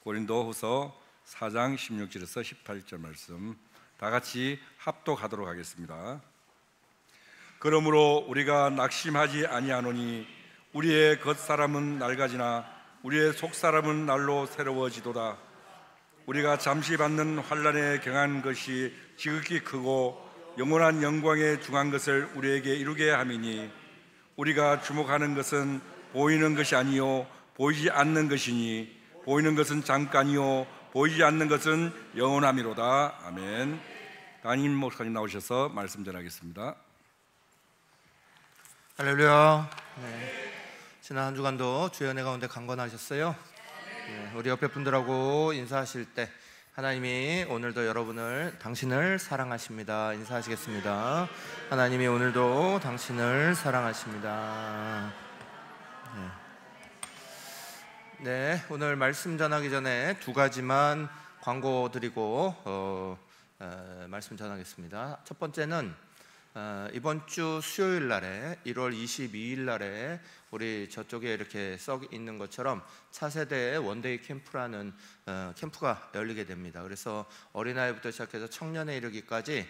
고린도후서 4장 16절에서 18절 말씀 다 같이 합독하도록 하겠습니다. 그러므로 우리가 낙심하지 아니하노니 우리의 겉사람은 낡아지나 우리의 속사람은 날로 새로워지도다. 우리가 잠시 받는 환난에 경한 것이 지극히 크고 영원한 영광에 중한 것을 우리에게 이루게 함이니 우리가 주목하는 것은 보이는 것이 아니요 보이지 않는 것이니 보이는 것은 잠깐이요 보이지 않는 것은 영원함이로다. 아멘. 담임 목사님 나오셔서 말씀 전하겠습니다. 할렐루야. 지난 한 주간도 주의 은혜 가운데 강건하셨어요? 우리 옆에 분들하고 인사하실 때 하나님이 오늘도 여러분을 당신을 사랑하십니다. 인사하시겠습니다. 하나님이 오늘도 당신을 사랑하십니다. 네, 오늘 말씀 전하기 전에 두 가지만 광고 드리고 말씀 전하겠습니다. 첫 번째는 이번 주 수요일 날에 1월 22일 날에 우리 저쪽에 이렇게 써 있는 것처럼 차세대 원데이 캠프라는 캠프가 열리게 됩니다. 그래서 어린아이부터 시작해서 청년에 이르기까지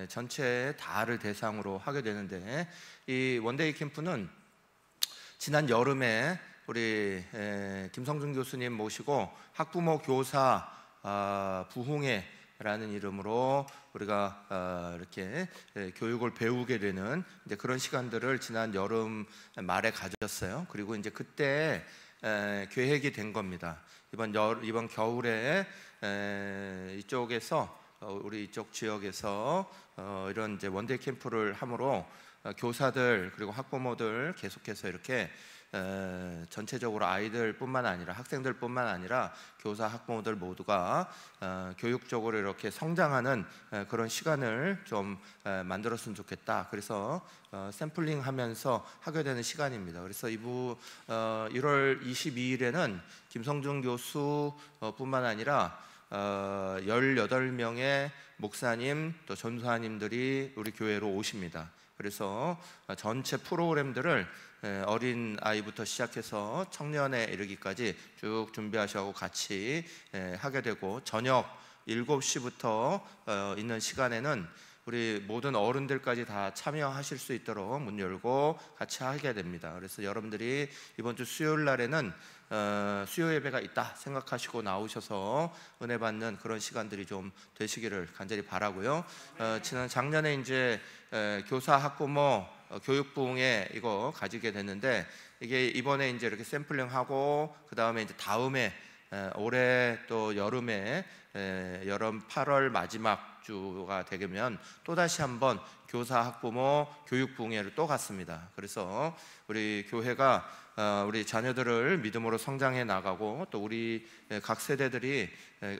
전체 다를 대상으로 하게 되는데, 이 원데이 캠프는 지난 여름에 우리 김성준 교수님 모시고 학부모 교사 부흥회라는 이름으로 우리가 이렇게 교육을 배우게 되는 이제 그런 시간들을 지난 여름 말에 가졌어요. 그리고 이제 그때 계획이 된 겁니다. 이번 겨울에 이쪽에서 우리 이쪽 지역에서 이런 이제 원데이 캠프를 함으로 교사들 그리고 학부모들 계속해서 이렇게 전체적으로 아이들뿐만 아니라 학생들뿐만 아니라 교사 학부모들 모두가 교육적으로 이렇게 성장하는 그런 시간을 좀 만들었으면 좋겠다. 그래서 샘플링하면서 하게 되는 시간입니다. 그래서 1월 22일에는 김성준 교수뿐만 아니라 18명의 목사님 또 전사님들이 우리 교회로 오십니다. 그래서 전체 프로그램들을 어린 아이부터 시작해서 청년에 이르기까지 쭉 준비하셔서 같이 하게 되고, 저녁 7시부터 있는 시간에는 우리 모든 어른들까지 다 참여하실 수 있도록 문 열고 같이 하게 됩니다. 그래서 여러분들이 이번 주 수요일 날에는 수요 예배가 있다 생각하시고 나오셔서 은혜 받는 그런 시간들이 좀 되시기를 간절히 바라고요. 작년에 이제 교사 학부모 교육부흥회 이거 가지게 됐는데, 이게 이번에 이제 이렇게 샘플링하고 그 다음에 이제 다음에 올해 또 여름에 여름 8월 마지막 주가 되면 또 다시 한번 교사 학부모 교육부흥회를 또 갔습니다. 그래서 우리 교회가 우리 자녀들을 믿음으로 성장해 나가고 또 우리 각 세대들이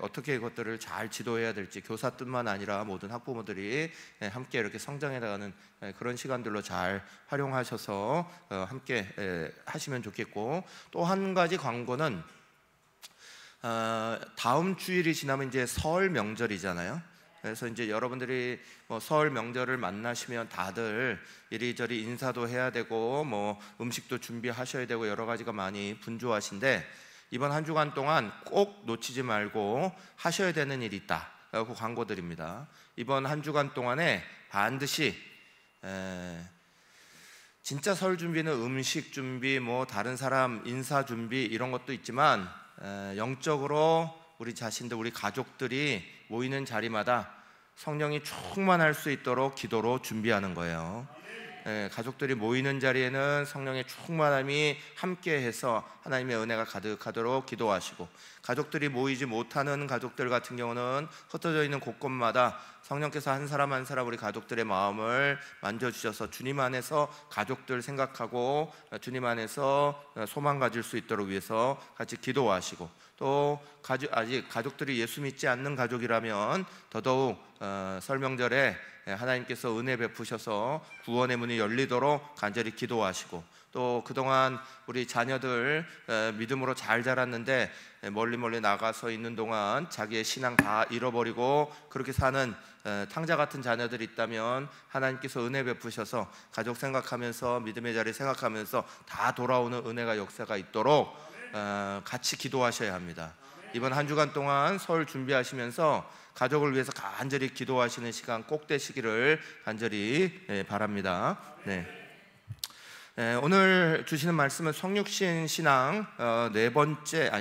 어떻게 이것들을 잘 지도해야 될지 교사뿐만 아니라 모든 학부모들이 함께 이렇게 성장해 나가는 그런 시간들로 잘 활용하셔서 함께 하시면 좋겠고, 또 한 가지 광고는 다음 주일이 지나면 이제 설 명절이잖아요. 그래서 이제 여러분들이 설 명절을 만나시면 다들 이리저리 인사도 해야 되고 음식도 준비하셔야 되고 여러 가지가 많이 분주하신데, 이번 한 주간 동안 꼭 놓치지 말고 하셔야 되는 일이 있다 라고 광고드립니다. 이번 한 주간 동안에 반드시 진짜 설 준비는 음식 준비 다른 사람 인사 준비 이런 것도 있지만 영적으로 우리 자신들 우리 가족들이 모이는 자리마다 성령이 충만할 수 있도록 기도로 준비하는 거예요. 가족들이 모이는 자리에는 성령의 충만함이 함께해서 하나님의 은혜가 가득하도록 기도하시고, 가족들이 모이지 못하는 가족들 같은 경우는 흩어져 있는 곳곳마다 성령께서 한 사람 한 사람 우리 가족들의 마음을 만져주셔서 주님 안에서 가족들 생각하고 주님 안에서 소망 가질 수 있도록 위해서 같이 기도하시고, 또 아직 가족들이 예수 믿지 않는 가족이라면 더더욱 설 명절에 하나님께서 은혜 베푸셔서 구원의 문이 열리도록 간절히 기도하시고, 또 그동안 우리 자녀들 믿음으로 잘 자랐는데 멀리 나가서 있는 동안 자기의 신앙 다 잃어버리고 그렇게 사는 탕자 같은 자녀들이 있다면 하나님께서 은혜 베푸셔서 가족 생각하면서 믿음의 자리 생각하면서 다 돌아오는 은혜가 역사가 있도록 같이 기도하셔야 합니다. 이번 한 주간 동안 설 준비하시면서 가족을 위해서 간절히 기도하시는 시간 꼭 되시기를 간절히 바랍니다. 네. 오늘 주시는 말씀은 성육신 신앙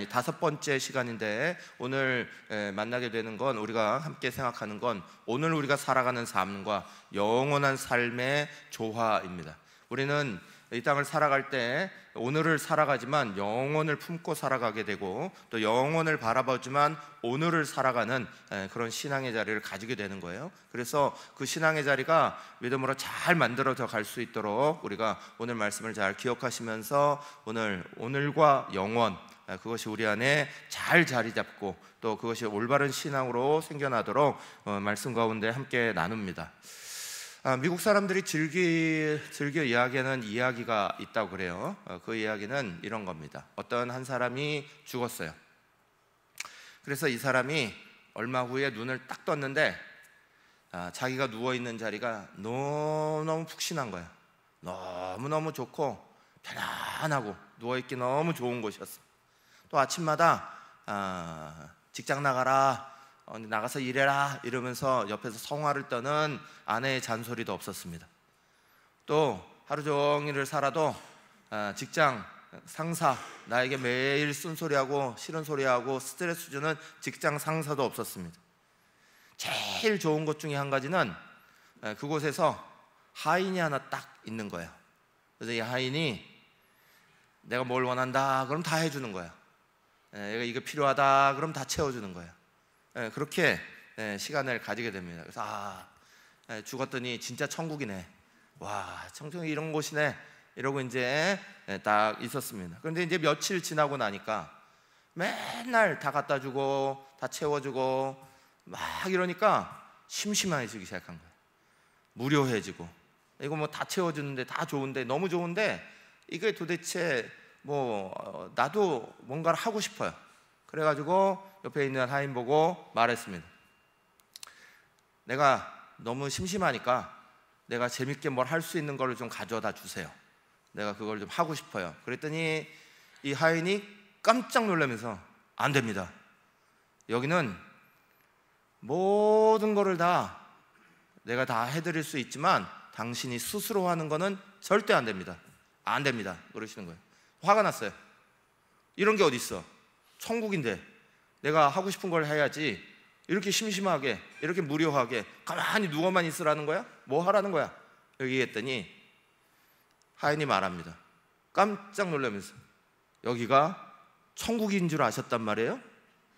다섯 번째 시간인데, 오늘 만나게 되는 건, 우리가 함께 생각하는 건 오늘 우리가 살아가는 삶과 영원한 삶의 조화입니다. 우리는 이 땅을 살아갈 때 오늘을 살아가지만 영원을 품고 살아가게 되고, 또 영원을 바라보지만 오늘을 살아가는 그런 신앙의 자리를 가지게 되는 거예요. 그래서 그 신앙의 자리가 믿음으로 잘 만들어져 갈 수 있도록 우리가 오늘 말씀을 잘 기억하시면서 오늘과 영원, 그것이 우리 안에 잘 자리 잡고 또 그것이 올바른 신앙으로 생겨나도록 말씀 가운데 함께 나눕니다. 미국 사람들이 즐겨 이야기하는 이야기가 있다고 그래요. 그 이야기는 이런 겁니다. 어떤 한 사람이 죽었어요. 그래서 이 사람이 얼마 후에 눈을 딱 떴는데 자기가 누워있는 자리가 너무너무 푹신한 거야. 너무너무 좋고 편안하고 누워있기 너무 좋은 곳이었어. 또 아침마다 직장 나가서 일해라 이러면서 옆에서 성화를 떠는 아내의 잔소리도 없었습니다. 또 하루 종일을 살아도 직장 상사, 나에게 매일 쓴소리하고 싫은 소리하고 스트레스 주는 직장 상사도 없었습니다. 제일 좋은 것 중에 한 가지는 그곳에서 하인이 하나 딱 있는 거예요. 그래서 이 하인이 내가 뭘 원한다 그럼 다 해주는 거야. 내가 이거 필요하다 그럼 다 채워주는 거야. 그렇게 시간을 가지게 됩니다. 그래서 죽었더니 진짜 천국이네. 와, 천국이 이런 곳이네. 이러고 이제 딱 있었습니다. 그런데 이제 며칠 지나고 나니까 맨날 다 갖다 주고 다 채워주고 막 이러니까 심심해지기 시작한 거예요. 무료해지고, 이거 뭐 다 채워주는데 다 좋은데, 너무 좋은데 이게 도대체 나도 뭔가를 하고 싶어요. 그래가지고 옆에 있는 하인 보고 말했습니다. 내가 너무 심심하니까 내가 재밌게 뭘 할 수 있는 거를 좀 가져다 주세요. 내가 그걸 좀 하고 싶어요. 그랬더니 이 하인이 깜짝 놀라면서 안 됩니다. 여기는 모든 거를 다 내가 다 해드릴 수 있지만 당신이 스스로 하는 거는 절대 안 됩니다. 안 됩니다. 그러시는 거예요. 화가 났어요. 이런 게 어디 있어? 천국인데 내가 하고 싶은 걸 해야지 이렇게 심심하게, 이렇게 무료하게 가만히 누워만 있으라는 거야? 뭐 하라는 거야? 얘기했더니 하인이 말합니다. 깜짝 놀라면서 여기가 천국인 줄 아셨단 말이에요?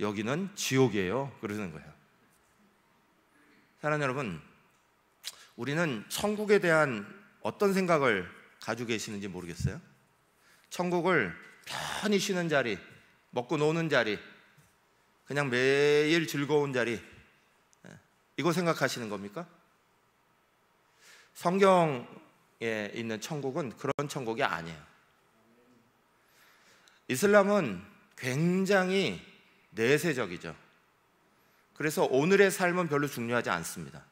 여기는 지옥이에요. 그러는 거예요. 사랑하는 여러분, 우리는 천국에 대한 어떤 생각을 가지고 계시는지 모르겠어요. 천국을 편히 쉬는 자리, 먹고 노는 자리, 그냥 매일 즐거운 자리, 이거 생각하시는 겁니까? 성경에 있는 천국은 그런 천국이 아니에요. 이슬람은 굉장히 내세적이죠. 그래서 오늘의 삶은 별로 중요하지 않습니다.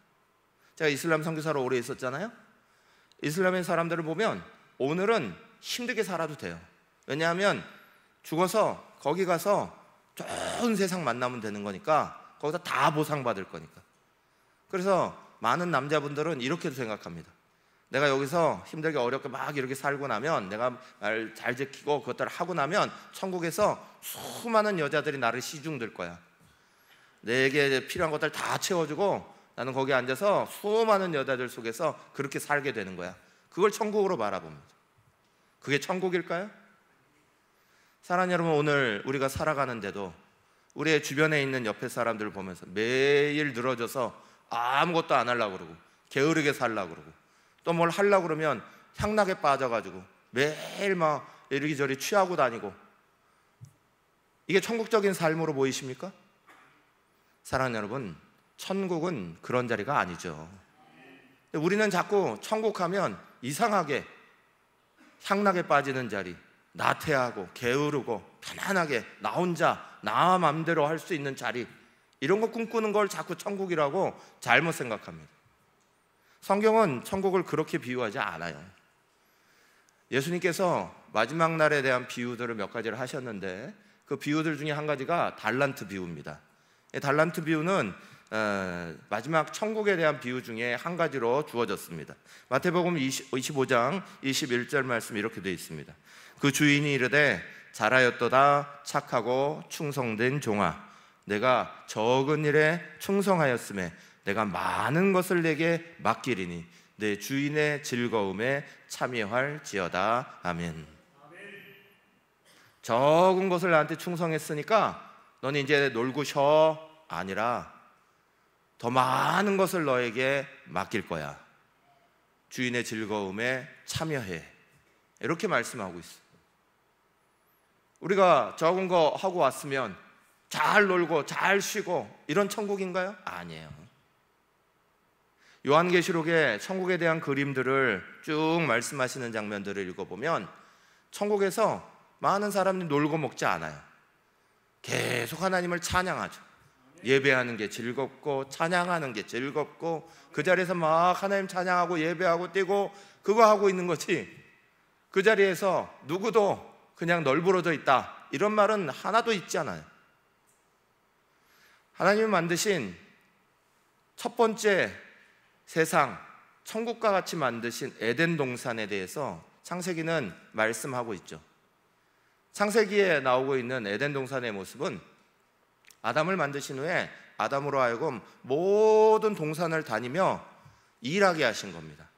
제가 이슬람 선교사로 오래 있었잖아요. 이슬람의 사람들을 보면 오늘은 힘들게 살아도 돼요. 왜냐하면 죽어서 거기 가서 좋은 세상 만나면 되는 거니까, 거기서 다 보상받을 거니까. 그래서 많은 남자분들은 이렇게도 생각합니다. 내가 여기서 힘들게 어렵게 막 이렇게 살고 나면, 내가 말 잘 지키고 그것들을 하고 나면 천국에서 수많은 여자들이 나를 시중들 거야. 내게 필요한 것들 다 채워주고 나는 거기 앉아서 수많은 여자들 속에서 그렇게 살게 되는 거야. 그걸 천국으로 바라봅니다. 그게 천국일까요? 사랑하는 여러분, 오늘 우리가 살아가는데도 우리의 주변에 있는 옆에 사람들을 보면서 매일 늘어져서 아무것도 안 하려고 그러고 게으르게 살려고 그러고, 또 뭘 하려고 그러면 향락에 빠져가지고 매일 막 이리저리 취하고 다니고, 이게 천국적인 삶으로 보이십니까? 사랑하는 여러분, 천국은 그런 자리가 아니죠. 우리는 자꾸 천국하면 이상하게 향락에 빠지는 자리, 나태하고 게으르고 편안하게 나 혼자 나 맘대로 할 수 있는 자리, 이런 거 꿈꾸는 걸 자꾸 천국이라고 잘못 생각합니다. 성경은 천국을 그렇게 비유하지 않아요. 예수님께서 마지막 날에 대한 비유들을 몇 가지를 하셨는데, 그 비유들 중에 한 가지가 달란트 비유입니다. 이 달란트 비유는 마지막 천국에 대한 비유 중에 한 가지로 주어졌습니다. 마태복음 25장 21절 말씀 이렇게 되어 있습니다. 그 주인이 이르되 잘하였도다 착하고 충성된 종아, 내가 적은 일에 충성하였음에 내가 많은 것을 내게 맡기리니 내 주인의 즐거움에 참여할지어다. 아멘. 적은 것을 나한테 충성했으니까 너는 이제 놀고 쉬어 아니라 더 많은 것을 너에게 맡길 거야. 주인의 즐거움에 참여해. 이렇게 말씀하고 있어요. 우리가 적은 거 하고 왔으면 잘 놀고 잘 쉬고 이런 천국인가요? 아니에요. 요한계시록에 천국에 대한 그림들을 쭉 말씀하시는 장면들을 읽어보면 천국에서 많은 사람들이 놀고 먹지 않아요. 계속 하나님을 찬양하죠. 예배하는 게 즐겁고 찬양하는 게 즐겁고 그 자리에서 막 하나님 찬양하고 예배하고 뛰고 그거 하고 있는 거지, 그 자리에서 누구도 그냥 널브러져 있다 이런 말은 하나도 있지 않아요. 하나님이 만드신 첫 번째 세상, 천국과 같이 만드신 에덴 동산에 대해서 창세기는 말씀하고 있죠. 창세기에 나오고 있는 에덴 동산의 모습은 아담을 만드신 후에 아담으로 하여금 모든 동산을 다니며 일하게 하신 겁니다.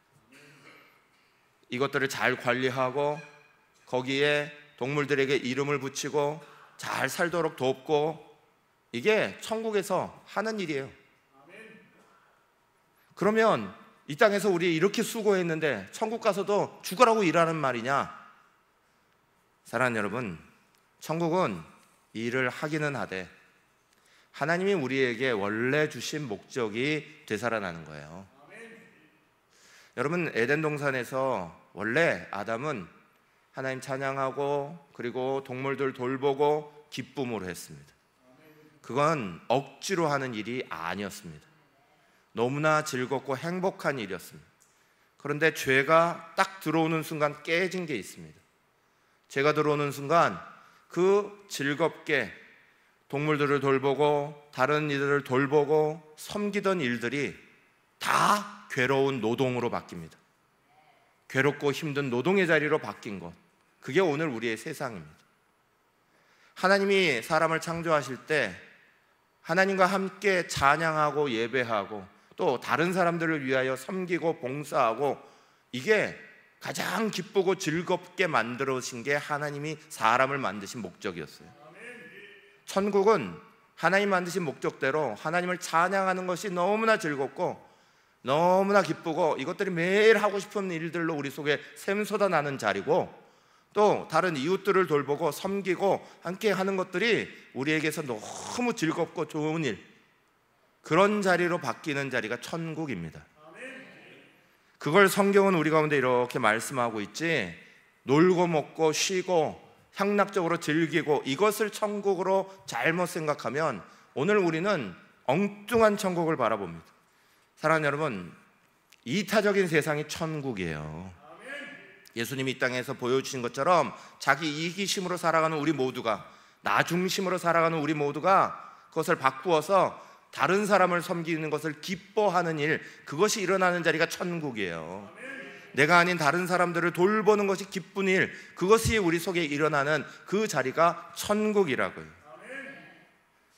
이것들을 잘 관리하고 거기에 동물들에게 이름을 붙이고 잘 살도록 돕고, 이게 천국에서 하는 일이에요. 그러면 이 땅에서 우리 이렇게 수고했는데 천국 가서도 죽으라고 일하는 말이냐? 사랑하는 여러분, 천국은 일을 하기는 하되 하나님이 우리에게 원래 주신 목적이 되살아나는 거예요. 여러분, 에덴 동산에서 원래 아담은 하나님 찬양하고 그리고 동물들 돌보고 기쁨으로 했습니다. 그건 억지로 하는 일이 아니었습니다. 너무나 즐겁고 행복한 일이었습니다. 그런데 죄가 딱 들어오는 순간 깨진 게 있습니다. 죄가 들어오는 순간 그 즐겁게 동물들을 돌보고 다른 이들을 돌보고 섬기던 일들이 다 괴로운 노동으로 바뀝니다. 괴롭고 힘든 노동의 자리로 바뀐 것, 그게 오늘 우리의 세상입니다. 하나님이 사람을 창조하실 때 하나님과 함께 찬양하고 예배하고 또 다른 사람들을 위하여 섬기고 봉사하고, 이게 가장 기쁘고 즐겁게 만들어진 게 하나님이 사람을 만드신 목적이었어요. 천국은 하나님 만드신 목적대로 하나님을 찬양하는 것이 너무나 즐겁고 너무나 기쁘고 이것들이 매일 하고 싶은 일들로 우리 속에 샘솟아나는 자리고, 또 다른 이웃들을 돌보고 섬기고 함께 하는 것들이 우리에게서 너무 즐겁고 좋은 일, 그런 자리로 바뀌는 자리가 천국입니다. 그걸 성경은 우리 가운데 이렇게 말씀하고 있지, 놀고 먹고 쉬고 향락적으로 즐기고 이것을 천국으로 잘못 생각하면 오늘 우리는 엉뚱한 천국을 바라봅니다. 사랑하는 여러분, 이타적인 세상이 천국이에요. 예수님이 이 땅에서 보여주신 것처럼 자기 이기심으로 살아가는 우리 모두가, 나 중심으로 살아가는 우리 모두가 그것을 바꾸어서 다른 사람을 섬기는 것을 기뻐하는 일, 그것이 일어나는 자리가 천국이에요. 내가 아닌 다른 사람들을 돌보는 것이 기쁜 일, 그것이 우리 속에 일어나는 그 자리가 천국이라고요.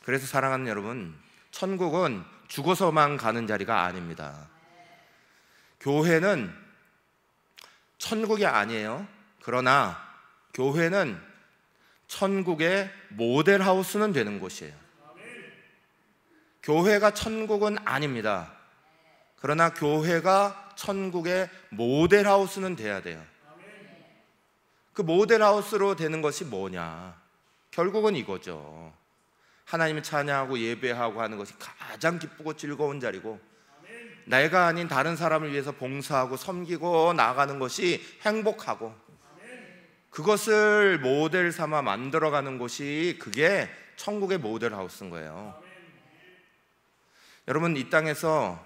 그래서 사랑하는 여러분, 천국은 죽어서만 가는 자리가 아닙니다. 교회는 천국이 아니에요. 그러나 교회는 천국의 모델하우스는 되는 곳이에요. 교회가 천국은 아닙니다. 그러나 교회가 천국의 모델하우스는 돼야 돼요. 그 모델하우스로 되는 것이 뭐냐? 결국은 이거죠. 하나님을 찬양하고 예배하고 하는 것이 가장 기쁘고 즐거운 자리고, 내가 아닌 다른 사람을 위해서 봉사하고 섬기고 나아가는 것이 행복하고, 그것을 모델 삼아 만들어가는 곳이, 그게 천국의 모델하우스인 거예요. 여러분, 이 땅에서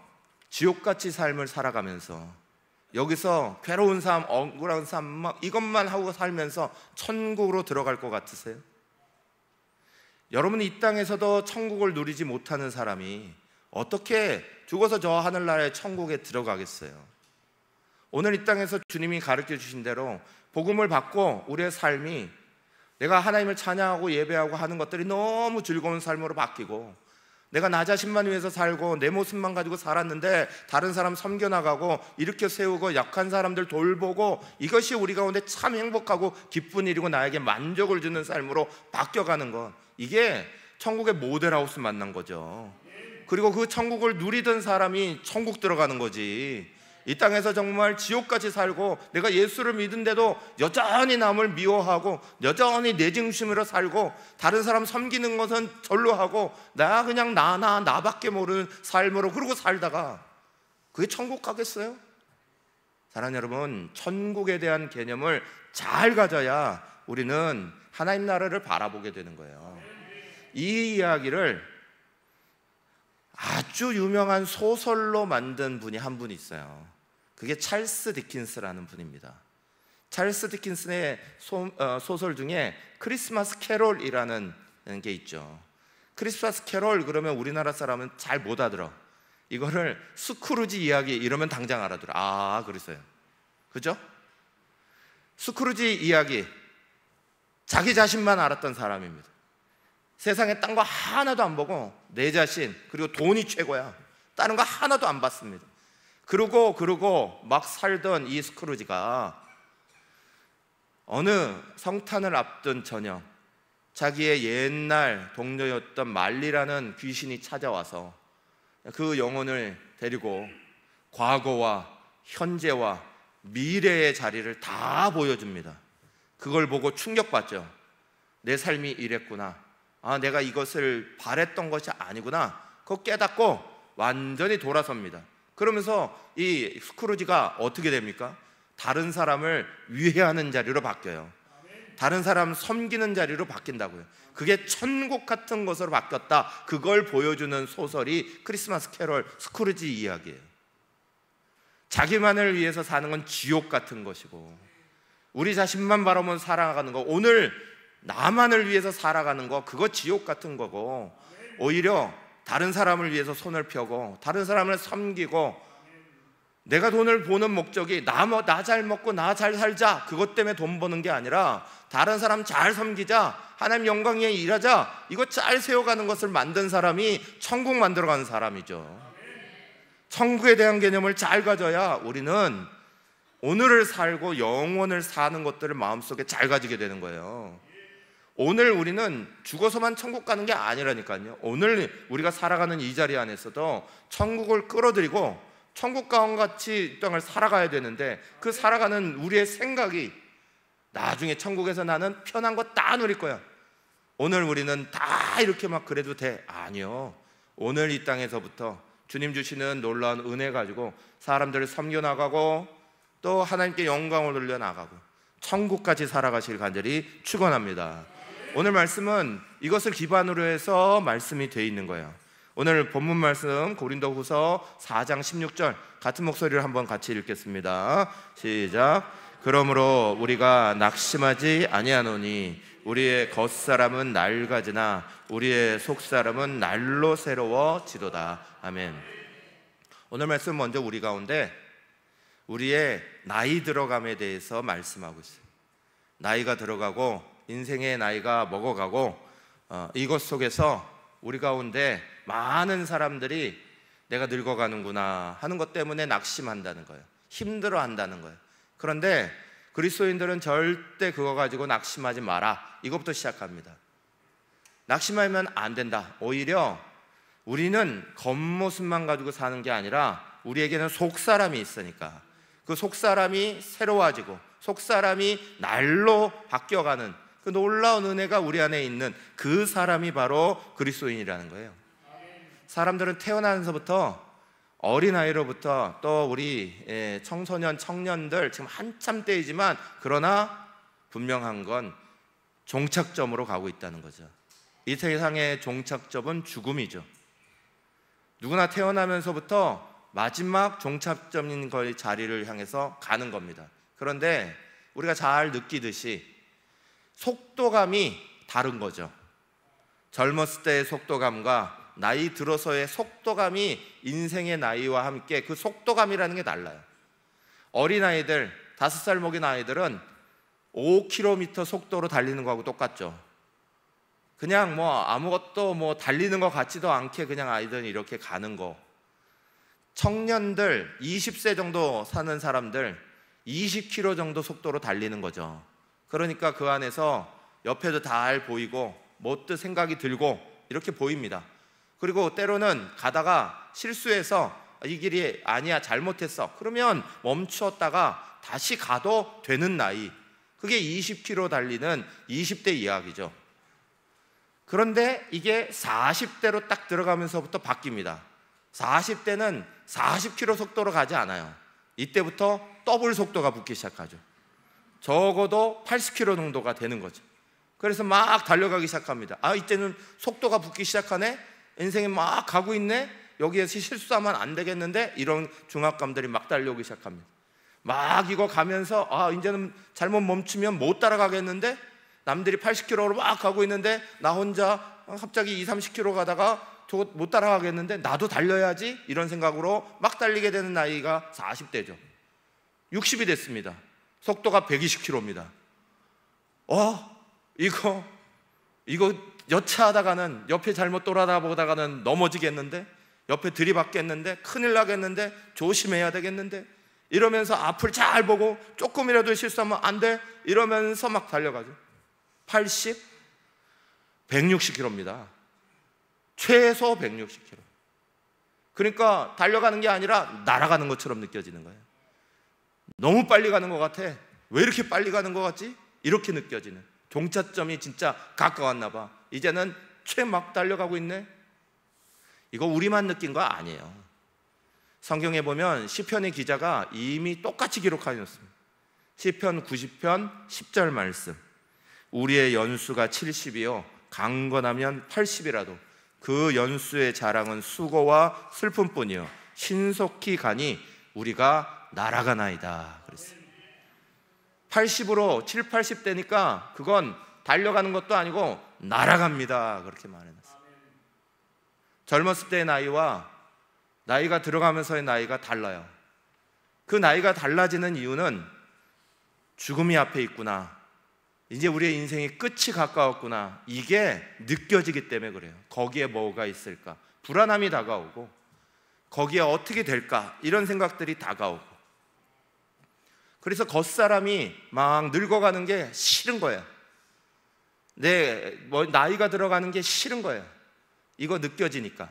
지옥같이 삶을 살아가면서 여기서 괴로운 삶, 억울한 삶 막 이것만 하고 살면서 천국으로 들어갈 것 같으세요? 여러분이 이 땅에서도 천국을 누리지 못하는 사람이 어떻게 죽어서 저 하늘나라의 천국에 들어가겠어요? 오늘 이 땅에서 주님이 가르쳐 주신 대로 복음을 받고 우리의 삶이 내가 하나님을 찬양하고 예배하고 하는 것들이 너무 즐거운 삶으로 바뀌고, 내가 나 자신만 위해서 살고 내 모습만 가지고 살았는데 다른 사람 섬겨나가고 일으켜 세우고 약한 사람들 돌보고, 이것이 우리 가운데 참 행복하고 기쁜 일이고 나에게 만족을 주는 삶으로 바뀌어가는 것, 이게 천국의 모델하우스 만난 거죠. 그리고 그 천국을 누리던 사람이 천국 들어가는 거지. 이 땅에서 정말 지옥같이 살고 내가 예수를 믿은데도 여전히 남을 미워하고 여전히 내 중심으로 살고 다른 사람 섬기는 것은 절로 하고 나 그냥 나밖에 모르는 삶으로 그러고 살다가 그게 천국 가겠어요? 사랑하는 여러분, 천국에 대한 개념을 잘 가져야 우리는 하나님 나라를 바라보게 되는 거예요. 이 이야기를 아주 유명한 소설로 만든 분이 한 분 있어요. 그게 찰스 디킨스라는 분입니다. 찰스 디킨스의 소설 중에 크리스마스 캐롤이라는 게 있죠. 크리스마스 캐롤 그러면 우리나라 사람은 잘 못 알아들어. 이거를 스크루지 이야기 이러면 당장 알아들어. 아, 그랬어요. 그죠? 스크루지 이야기, 자기 자신만 알았던 사람입니다. 세상에 딴 거 하나도 안 보고 내 자신 그리고 돈이 최고야. 다른 거 하나도 안 봤습니다. 그러고 막 살던 이 스크루지가 어느 성탄을 앞둔 저녁, 자기의 옛날 동료였던 말리라는 귀신이 찾아와서 그 영혼을 데리고 과거와 현재와 미래의 자리를 다 보여줍니다. 그걸 보고 충격받죠. 내 삶이 이랬구나. 아, 내가 이것을 바랬던 것이 아니구나. 그거 깨닫고 완전히 돌아섭니다. 그러면서 이 스크루지가 어떻게 됩니까? 다른 사람을 위해하는 자리로 바뀌어요. 다른 사람 섬기는 자리로 바뀐다고요. 그게 천국 같은 것으로 바뀌었다. 그걸 보여주는 소설이 크리스마스 캐롤 스크루지 이야기예요. 자기만을 위해서 사는 건 지옥 같은 것이고, 우리 자신만 바라보면 살아가는 거, 오늘 나만을 위해서 살아가는 거, 그거 지옥 같은 거고, 오히려 다른 사람을 위해서 손을 펴고 다른 사람을 섬기고, 내가 돈을 버는 목적이 나 잘 먹고 나 잘 살자, 그것 때문에 돈 버는 게 아니라 다른 사람 잘 섬기자, 하나님 영광 위해 일하자, 이거 잘 세워가는 것을 만든 사람이 천국 만들어가는 사람이죠. 천국에 대한 개념을 잘 가져야 우리는 오늘을 살고 영원을 사는 것들을 마음속에 잘 가지게 되는 거예요. 오늘 우리는 죽어서만 천국 가는 게 아니라니까요. 오늘 우리가 살아가는 이 자리 안에서도 천국을 끌어들이고 천국과 같이 이 땅을 살아가야 되는데, 그 살아가는 우리의 생각이 나중에 천국에서 나는 편한 거 다 누릴 거야, 오늘 우리는 다 이렇게 막 그래도 돼. 아니요. 오늘 이 땅에서부터 주님 주시는 놀라운 은혜 가지고 사람들을 섬겨나가고 또 하나님께 영광을 돌려나가고 천국까지 살아가실 간절히 축원합니다. 오늘 말씀은 이것을 기반으로 해서 말씀이 되어 있는 거예요. 오늘 본문 말씀 고린도후서 4장 16절 같은 목소리를 한번 같이 읽겠습니다. 시작. 그러므로 우리가 낙심하지 아니하노니 우리의 겉사람은 낡아지나 우리의 속사람은 날로 새로워지도다. 아멘. 오늘 말씀 먼저 우리 가운데 우리의 나이 들어감에 대해서 말씀하고 있어요. 나이가 들어가고 인생의 나이가 먹어가고 이것 속에서 우리 가운데 많은 사람들이 내가 늙어가는구나 하는 것 때문에 낙심한다는 거예요. 힘들어한다는 거예요. 그런데 그리스도인들은 절대 그거 가지고 낙심하지 마라, 이것부터 시작합니다. 낙심하면 안 된다. 오히려 우리는 겉모습만 가지고 사는 게 아니라 우리에게는 속사람이 있으니까 그 속사람이 새로워지고 속사람이 날로 바뀌어가는 그 놀라운 은혜가 우리 안에 있는 그 사람이 바로 그리스도인이라는 거예요. 사람들은 태어나면서부터 어린아이로부터 또 우리 청소년, 청년들 지금 한참 때이지만 그러나 분명한 건 종착점으로 가고 있다는 거죠. 이 세상의 종착점은 죽음이죠. 누구나 태어나면서부터 마지막 종착점인 거의 자리를 향해서 가는 겁니다. 그런데 우리가 잘 느끼듯이 속도감이 다른 거죠. 젊었을 때의 속도감과 나이 들어서의 속도감이 인생의 나이와 함께 그 속도감이라는 게 달라요. 어린아이들, 5살 먹인 아이들은 5km 속도로 달리는 거하고 똑같죠. 그냥 아무것도 달리는 것 같지도 않게 그냥 아이들은 이렇게 가는 거. 청년들, 20세 정도 사는 사람들 20km 정도 속도로 달리는 거죠. 그러니까 그 안에서 옆에도 잘 보이고 뭣도 생각이 들고 이렇게 보입니다. 그리고 때로는 가다가 실수해서 이 길이 아니야, 잘못했어, 그러면 멈추었다가 다시 가도 되는 나이, 그게 20km 달리는 20대 이야기죠. 그런데 이게 40대로 딱 들어가면서부터 바뀝니다. 40대는 40km 속도로 가지 않아요. 이때부터 더블 속도가 붙기 시작하죠. 적어도 80km 정도가 되는 거죠. 그래서 막 달려가기 시작합니다. 이때는 속도가 붙기 시작하네, 인생에 막 가고 있네, 여기에서 실수하면 안 되겠는데, 이런 중압감들이 막 달려오기 시작합니다. 막 이거 가면서 이제는 잘못 멈추면 못 따라가겠는데, 남들이 80km로 막 가고 있는데 나 혼자 갑자기 30km 가다가 저거 못 따라가겠는데 나도 달려야지, 이런 생각으로 막 달리게 되는 나이가 40대죠. 60이 됐습니다. 속도가 120km입니다. 이거 여차하다가는, 옆에 잘못 돌아다보다가는 넘어지겠는데, 옆에 들이받겠는데, 큰일 나겠는데, 조심해야 되겠는데, 이러면서 앞을 잘 보고 조금이라도 실수하면 안 돼, 이러면서 막 달려가죠. 80, 160km입니다. 최소 160km. 그러니까 달려가는 게 아니라 날아가는 것처럼 느껴지는 거예요. 너무 빨리 가는 것 같아. 왜 이렇게 빨리 가는 것 같지? 이렇게 느껴지는, 종착점이 진짜 가까웠나 봐. 이제는 막 달려가고 있네. 이거 우리만 느낀 거 아니에요. 성경에 보면 시편의 기자가 이미 똑같이 기록하였습니다. 시편 90편 10절 말씀. 우리의 연수가 70이요 강건하면 80이라도 그 연수의 자랑은 수고와 슬픔뿐이요 신속히 가니 우리가 날아가나이다 그랬어요. 80으로 7, 80대니까 그건 달려가는 것도 아니고 날아갑니다, 그렇게 말해놨어요. 젊었을 때의 나이와 나이가 들어가면서의 나이가 달라요. 그 나이가 달라지는 이유는 죽음이 앞에 있구나, 이제 우리의 인생의 끝이 가까웠구나, 이게 느껴지기 때문에 그래요. 거기에 뭐가 있을까, 불안함이 다가오고 거기에 어떻게 될까, 이런 생각들이 다가오고. 그래서 겉사람이 막 늙어가는 게 싫은 거예요. 나이가 들어가는 게 싫은 거예요. 이거 느껴지니까.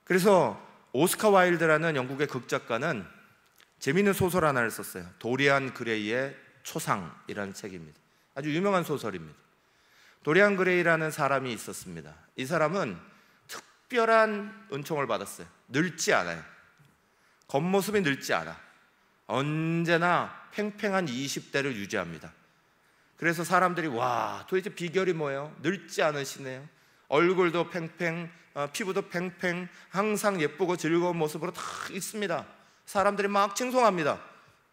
그래서 오스카 와일드라는 영국의 극작가는 재미있는 소설 하나를 썼어요. 도리안 그레이의 초상이라는 책입니다. 아주 유명한 소설입니다. 도리안 그레이라는 사람이 있었습니다. 이 사람은 특별한 은총을 받았어요. 늙지 않아요. 겉모습이 늙지 않아. 언제나 팽팽한 20대를 유지합니다. 그래서 사람들이 와, 도대체 비결이 뭐예요? 늙지 않으시네요. 얼굴도 팽팽, 피부도 팽팽, 항상 예쁘고 즐거운 모습으로 다 있습니다. 사람들이 막 칭송합니다.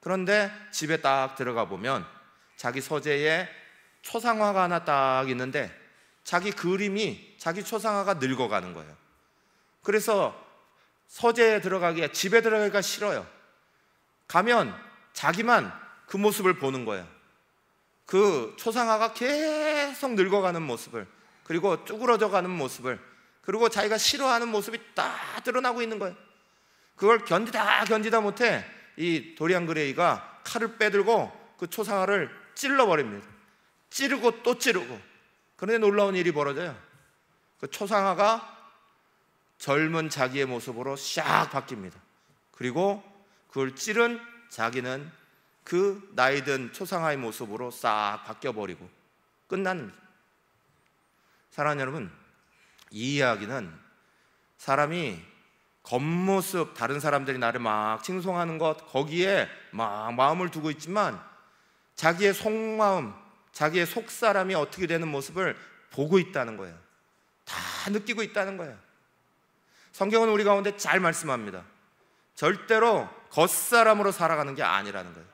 그런데 집에 딱 들어가 보면 자기 서재에 초상화가 하나 딱 있는데 자기 그림이, 자기 초상화가 늙어가는 거예요. 그래서 서재에 들어가기가, 집에 들어가기가 싫어요. 가면 자기만 그 모습을 보는 거예요. 그 초상화가 계속 늙어가는 모습을, 그리고 쭈그러져 가는 모습을, 그리고 자기가 싫어하는 모습이 다 드러나고 있는 거예요. 그걸 견디다 못해 이 도리안 그레이가 칼을 빼들고 그 초상화를 찔러버립니다. 찌르고 또 찌르고. 그런데 놀라운 일이 벌어져요. 그 초상화가 젊은 자기의 모습으로 샥 바뀝니다. 그리고 그걸 찌른 자기는 그 나이든 초상화의 모습으로 싹 바뀌어버리고 끝납니다. 사랑하는 여러분, 이 이야기는 사람이 겉모습, 다른 사람들이 나를 막 칭송하는 것, 거기에 막 마음을 두고 있지만 자기의 속마음, 자기의 속사람이 어떻게 되는 모습을 보고 있다는 거예요. 다 느끼고 있다는 거예요. 성경은 우리 가운데 잘 말씀합니다. 절대로 겉사람으로 살아가는 게 아니라는 거예요.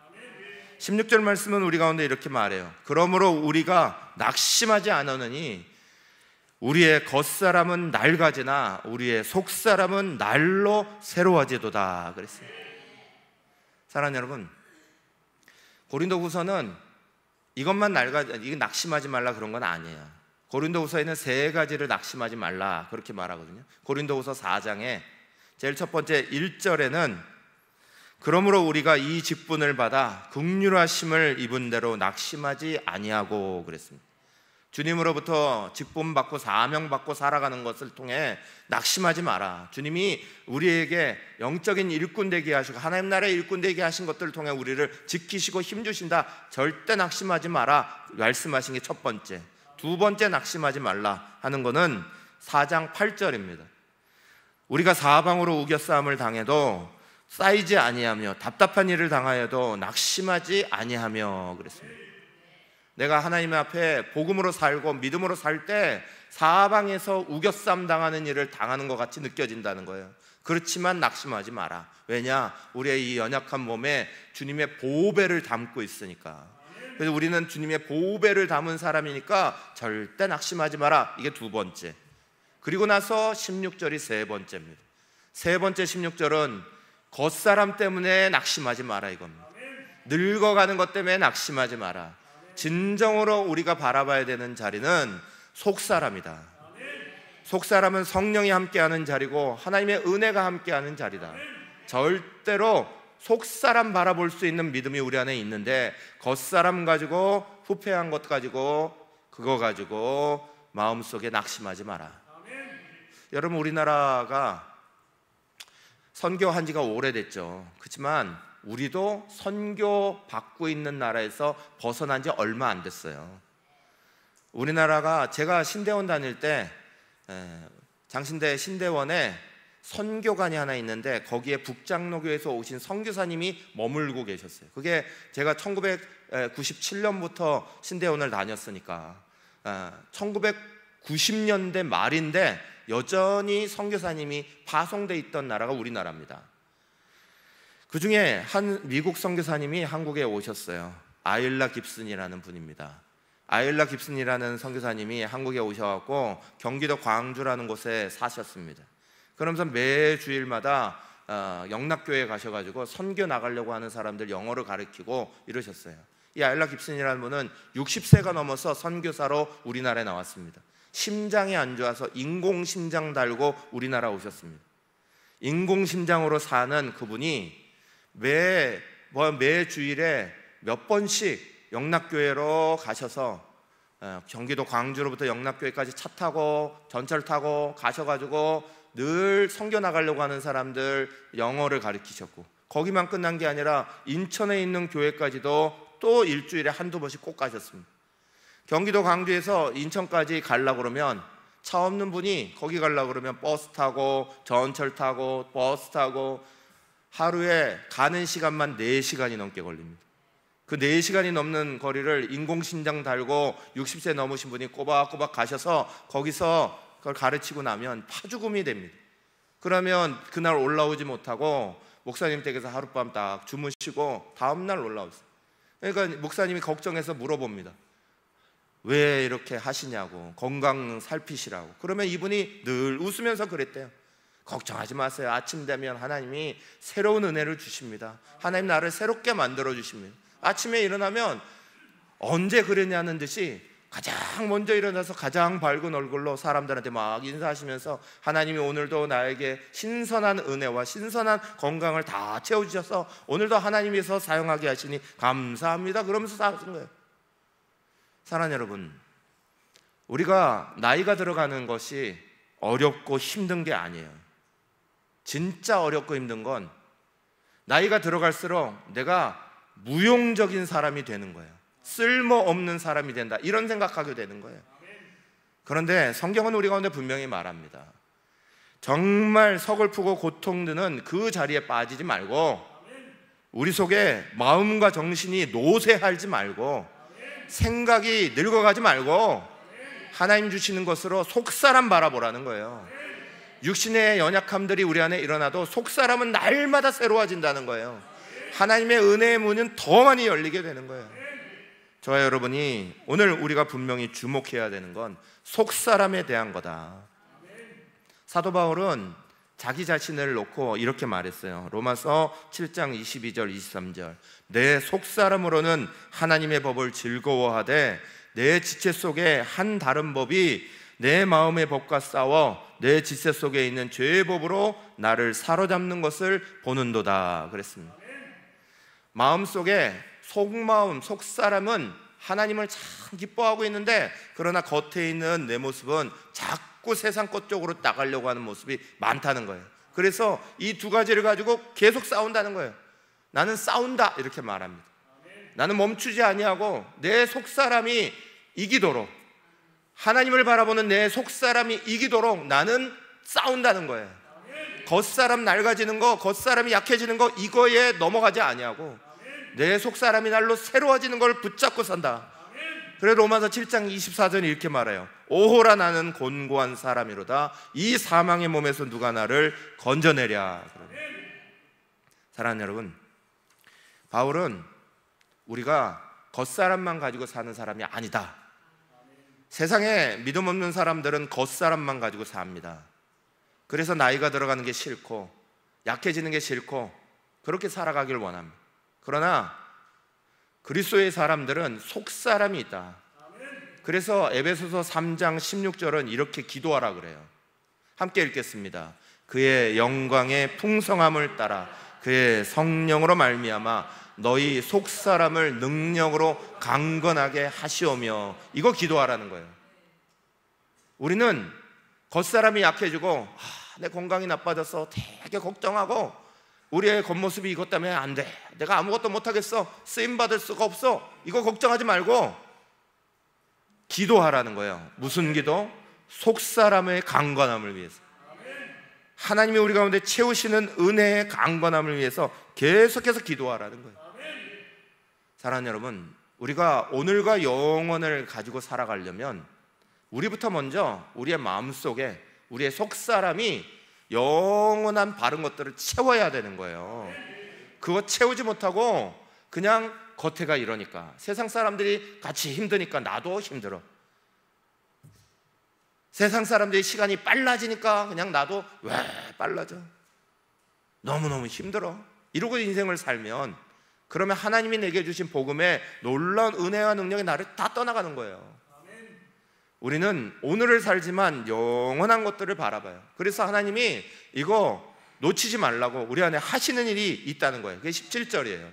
16절 말씀은 우리 가운데 이렇게 말해요. 그러므로 우리가 낙심하지 않으니 우리의 겉사람은 낡아지나 우리의 속사람은 날로 새로워지도다 그랬어요. 사랑하는 여러분, 고린도후서는 이것만 이거 낙심하지 말라 그런 건 아니에요. 고린도후서에는 3가지를 낙심하지 말라 그렇게 말하거든요. 고린도후서 4장에 제일 첫 번째 1절에는 그러므로 우리가 이 직분을 받아 긍휼하심을 입은 대로 낙심하지 아니하고 그랬습니다. 주님으로부터 직분받고 사명받고 살아가는 것을 통해 낙심하지 마라. 주님이 우리에게 영적인 일꾼 되게 하시고 하나님 나라의 일꾼 되게 하신 것들을 통해 우리를 지키시고 힘주신다. 절대 낙심하지 마라 말씀하신 게 첫 번째. 두 번째 낙심하지 말라 하는 것은 4장 8절입니다. 우리가 사방으로 우겨싸움을 당해도 쌓이지 아니하며 답답한 일을 당하여도 낙심하지 아니하며 그랬습니다. 내가 하나님 앞에 복음으로 살고 믿음으로 살 때 사방에서 우겨싸움 당하는 일을 당하는 것 같이 느껴진다는 거예요. 그렇지만 낙심하지 마라. 왜냐? 우리의 이 연약한 몸에 주님의 보배를 담고 있으니까. 그래서 우리는 주님의 보배를 담은 사람이니까 절대 낙심하지 마라. 이게 두 번째. 그리고 나서 16절이 세 번째입니다. 세 번째 16절은 겉사람 때문에 낙심하지 마라 이겁니다. 늙어가는 것 때문에 낙심하지 마라. 진정으로 우리가 바라봐야 되는 자리는 속사람이다. 속사람은 성령이 함께하는 자리고 하나님의 은혜가 함께하는 자리다. 절대로 속사람 바라볼 수 있는 믿음이 우리 안에 있는데 겉사람 가지고 후패한 것 가지고 그거 가지고 마음속에 낙심하지 마라. 여러분, 우리나라가 선교한 지가 오래됐죠. 그렇지만 우리도 선교 받고 있는 나라에서 벗어난 지 얼마 안 됐어요. 우리나라가 제가 신대원 다닐 때 장신대 신대원에 선교관이 하나 있는데 거기에 북장로교에서 오신 선교사님이 머물고 계셨어요. 그게 제가 1997년부터 신대원을 다녔으니까 1990년대 말인데 여전히 선교사님이 파송돼 있던 나라가 우리나라입니다. 그 중에 한 미국 선교사님이 한국에 오셨어요. 아일라 깁슨이라는 분입니다. 아일라 깁슨이라는 선교사님이 한국에 오셔갖고 경기도 광주라는 곳에 사셨습니다. 그러면서 매 주일마다 영락교회에 가셔가지고 선교 나가려고 하는 사람들 영어를 가르치고 이러셨어요. 이 아일라 깁슨이라는 분은 60세가 넘어서 선교사로 우리나라에 나왔습니다. 심장이 안 좋아서 인공심장 달고 우리나라 오셨습니다. 인공심장으로 사는 그분이 매 주일에 몇 번씩 영락교회로 가셔서 경기도 광주로부터 영락교회까지 차 타고 전철 타고 가셔가지고 늘 선교 나가려고 하는 사람들 영어를 가르치셨고, 거기만 끝난 게 아니라 인천에 있는 교회까지도 또 일주일에 한두 번씩 꼭 가셨습니다. 경기도 광주에서 인천까지 가려고 그러면 차 없는 분이 거기 가려고 그러면 버스 타고 전철 타고 버스 타고 하루에 가는 시간만 4시간이 넘게 걸립니다. 그 4시간이 넘는 거리를 인공심장 달고 60세 넘으신 분이 꼬박꼬박 가셔서 거기서 그걸 가르치고 나면 파죽음이 됩니다. 그러면 그날 올라오지 못하고 목사님 댁에서 하룻밤 딱 주무시고 다음날 올라오세요. 그러니까 목사님이 걱정해서 물어봅니다. 왜 이렇게 하시냐고, 건강 살피시라고. 그러면 이분이 늘 웃으면서 그랬대요. 걱정하지 마세요. 아침 되면 하나님이 새로운 은혜를 주십니다. 하나님 나를 새롭게 만들어 주십니다. 아침에 일어나면 언제 그랬냐는 듯이 가장 먼저 일어나서 가장 밝은 얼굴로 사람들한테 막 인사하시면서 하나님이 오늘도 나에게 신선한 은혜와 신선한 건강을 다 채워주셔서 오늘도 하나님께서 사용하게 하시니 감사합니다. 그러면서 사신 거예요. 사랑하는 여러분, 우리가 나이가 들어가는 것이 어렵고 힘든 게 아니에요. 진짜 어렵고 힘든 건 나이가 들어갈수록 내가 무용적인 사람이 되는 거예요. 쓸모없는 사람이 된다, 이런 생각하게 되는 거예요. 그런데 성경은 우리 가운데 분명히 말합니다. 정말 서글프고 고통드는 그 자리에 빠지지 말고 우리 속에 마음과 정신이 노쇠하지 말고 생각이 늙어가지 말고 하나님 주시는 것으로 속사람 바라보라는 거예요. 육신의 연약함들이 우리 안에 일어나도 속사람은 날마다 새로워진다는 거예요. 하나님의 은혜의 문은 더 많이 열리게 되는 거예요. 저와 여러분이 오늘 우리가 분명히 주목해야 되는 건 속사람에 대한 거다. 사도 바울은 자기 자신을 놓고 이렇게 말했어요. 로마서 7장 22절 23절. 내 속사람으로는 하나님의 법을 즐거워하되 내 지체 속에 한 다른 법이 내 마음의 법과 싸워 내 지체 속에 있는 죄의 법으로 나를 사로잡는 것을 보는도다 그랬습니다. 마음속에 속마음, 속사람은 하나님을 참 기뻐하고 있는데, 그러나 겉에 있는 내 모습은 자꾸 세상 것 쪽으로 나가려고 하는 모습이 많다는 거예요. 그래서 이 두 가지를 가지고 계속 싸운다는 거예요. 나는 싸운다 이렇게 말합니다. 나는 멈추지 아니하고 내 속사람이 이기도록, 하나님을 바라보는 내 속사람이 이기도록 나는 싸운다는 거예요. 겉사람 낡아지는 거, 겉사람이 약해지는 거, 이거에 넘어가지 아니하고 내 속사람이 날로 새로워지는 걸 붙잡고 산다. 그래 로마서 7장 24절에 이렇게 말해요. 오호라 나는 곤고한 사람이로다. 이 사망의 몸에서 누가 나를 건져내랴. 사랑하는 여러분, 바울은 우리가 겉사람만 가지고 사는 사람이 아니다. 세상에 믿음 없는 사람들은 겉사람만 가지고 삽니다. 그래서 나이가 들어가는 게 싫고 약해지는 게 싫고 그렇게 살아가길 원합니다. 그러나 그리스도의 사람들은 속사람이 있다. 그래서 에베소서 3장 16절은 이렇게 기도하라 그래요. 함께 읽겠습니다. 그의 영광의 풍성함을 따라 그의 성령으로 말미암아 너희 속사람을 능력으로 강건하게 하시오며, 이거 기도하라는 거예요. 우리는 겉사람이 약해지고 내 건강이 나빠져서 되게 걱정하고 우리의 겉모습이 이것 때문에 안 돼, 내가 아무것도 못하겠어, 쓰임받을 수가 없어, 이거 걱정하지 말고 기도하라는 거예요. 무슨 기도? 속사람의 강건함을 위해서, 하나님이 우리 가운데 채우시는 은혜의 강건함을 위해서 계속해서 기도하라는 거예요. 사랑하는 여러분, 우리가 오늘과 영원을 가지고 살아가려면 우리부터 먼저 우리의 마음속에 우리의 속사람이 영원한 바른 것들을 채워야 되는 거예요. 그거 채우지 못하고 그냥 겉에가 이러니까, 세상 사람들이 같이 힘드니까 나도 힘들어, 세상 사람들이 시간이 빨라지니까 그냥 나도 왜 빨라져, 너무너무 힘들어, 이러고 인생을 살면, 그러면 하나님이 내게 주신 복음의 놀라운 은혜와 능력이 나를 다 떠나가는 거예요. 우리는 오늘을 살지만 영원한 것들을 바라봐요. 그래서 하나님이 이거 놓치지 말라고 우리 안에 하시는 일이 있다는 거예요. 그게 17절이에요.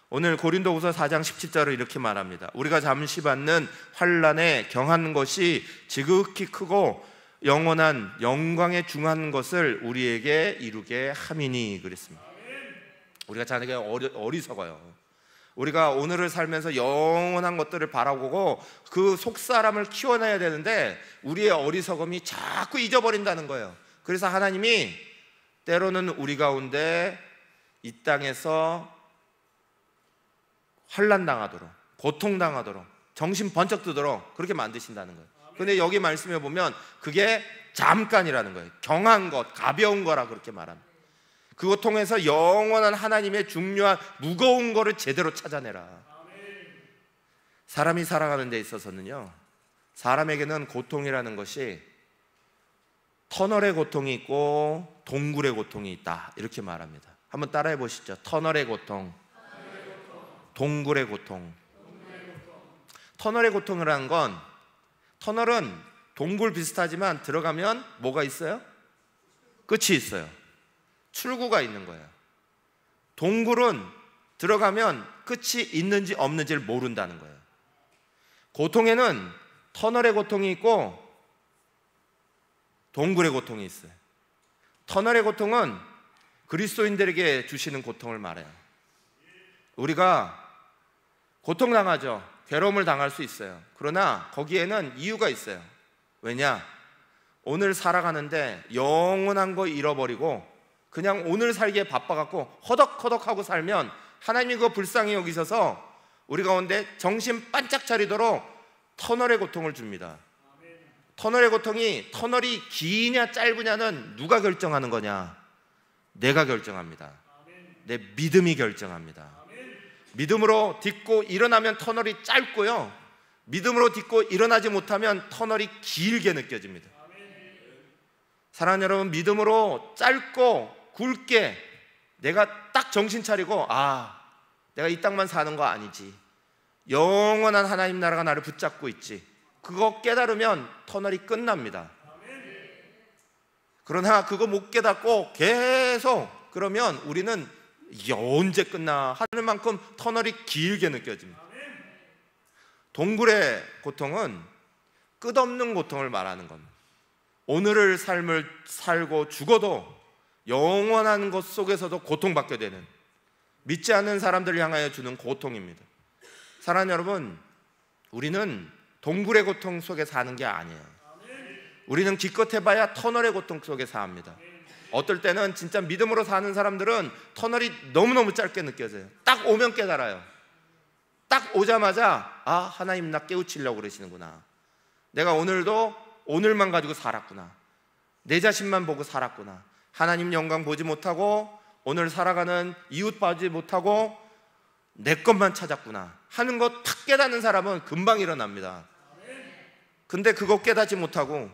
오늘 고린도후서 4장 17절을 이렇게 말합니다. 우리가 잠시 받는 환난에 경한 것이 지극히 크고 영원한 영광에 중한 것을 우리에게 이루게 함이니 그랬습니다. 우리가 자네가 어리석어요. 우리가 오늘을 살면서 영원한 것들을 바라보고 그 속사람을 키워내야 되는데 우리의 어리석음이 자꾸 잊어버린다는 거예요. 그래서 하나님이 때로는 우리 가운데 이 땅에서 환난당하도록, 고통당하도록, 정신 번쩍 뜨도록 그렇게 만드신다는 거예요. 근데 여기 말씀해 보면 그게 잠깐이라는 거예요. 경한 것, 가벼운 거라 그렇게 말합니다. 그것 통해서 영원한 하나님의 중요한 무거운 거를 제대로 찾아내라. 사람이 살아가는 데 있어서는요, 사람에게는 고통이라는 것이 터널의 고통이 있고 동굴의 고통이 있다, 이렇게 말합니다. 한번 따라해 보시죠. 터널의 고통, 동굴의 고통. 터널의 고통이라는 건, 터널은 동굴 비슷하지만 들어가면 뭐가 있어요? 끝이 있어요. 출구가 있는 거예요. 동굴은 들어가면 끝이 있는지 없는지를 모른다는 거예요. 고통에는 터널의 고통이 있고 동굴의 고통이 있어요. 터널의 고통은 그리스도인들에게 주시는 고통을 말해요. 우리가 고통당하죠. 괴로움을 당할 수 있어요. 그러나 거기에는 이유가 있어요. 왜냐? 오늘 살아가는데 영원한 거 잃어버리고 그냥 오늘 살기에 바빠갖고 허덕허덕하고 살면 하나님이 그거 불쌍히 여기셔서 우리 가운데 정신 반짝 차리도록 터널의 고통을 줍니다. 터널의 고통이, 터널이 기냐 짧으냐는 누가 결정하는 거냐? 내가 결정합니다. 내 믿음이 결정합니다. 믿음으로 딛고 일어나면 터널이 짧고요, 믿음으로 딛고 일어나지 못하면 터널이 길게 느껴집니다. 사랑하는 여러분, 믿음으로 짧고 굵게 내가 딱 정신 차리고 내가 이 땅만 사는 거 아니지, 영원한 하나님 나라가 나를 붙잡고 있지, 그거 깨달으면 터널이 끝납니다. 그러나 그거 못 깨닫고 계속 그러면 우리는 이게 언제 끝나 하는 만큼 터널이 길게 느껴집니다. 동굴의 고통은 끝없는 고통을 말하는 겁니다. 오늘의 삶을 살고 죽어도 영원한 것 속에서도 고통받게 되는, 믿지 않는 사람들을 향하여 주는 고통입니다. 사랑하는 여러분, 우리는 동굴의 고통 속에 사는 게 아니에요. 우리는 기껏 해봐야 터널의 고통 속에 삽니다. 어떨 때는 진짜 믿음으로 사는 사람들은 터널이 너무너무 짧게 느껴져요. 딱 오면 깨달아요. 딱 오자마자 하나님 나 깨우치려고 그러시는구나, 내가 오늘도 오늘만 가지고 살았구나, 내 자신만 보고 살았구나, 하나님 영광 보지 못하고 오늘 살아가는 이웃 보지 못하고 내 것만 찾았구나 하는 거 탁 깨닫는 사람은 금방 일어납니다. 근데 그거 깨닫지 못하고